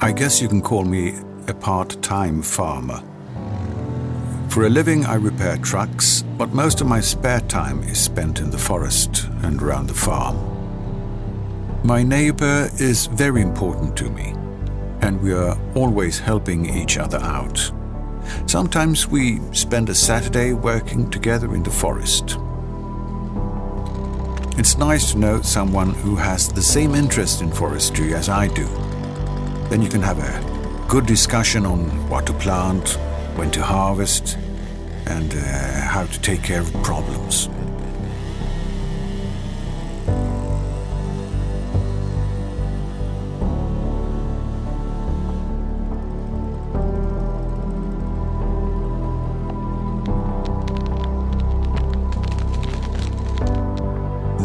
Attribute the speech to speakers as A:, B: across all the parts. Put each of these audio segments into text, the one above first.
A: I guess you can call me a part-time farmer. For a living, I repair trucks, but most of my spare time is spent in the forest and around the farm. My neighbor is very important to me, and we are always helping each other out. Sometimes we spend a Saturday working together in the forest. It's nice to know someone who has the same interest in forestry as I do. Then you can have a good discussion on what to plant, when to harvest, and how to take care of problems.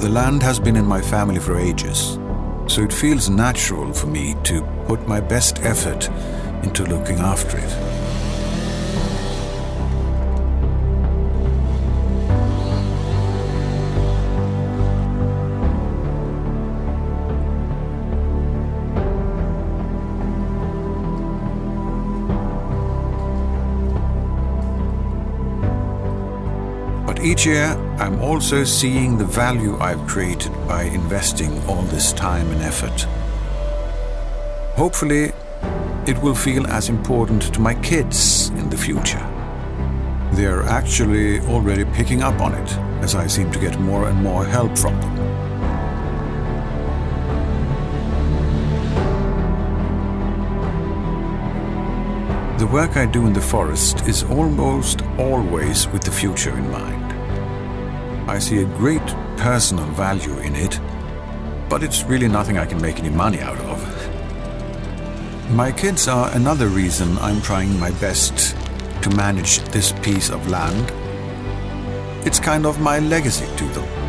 A: The land has been in my family for ages, so it feels natural for me to put my best effort into looking after it. But each year, I'm also seeing the value I've created by investing all this time and effort. Hopefully, it will feel as important to my kids in the future. They're actually already picking up on it, as I seem to get more and more help from them. The work I do in the forest is almost always with the future in mind. I see a great personal value in it, but it's really nothing I can make any money out of. My kids are another reason I'm trying my best to manage this piece of land. It's kind of my legacy to them.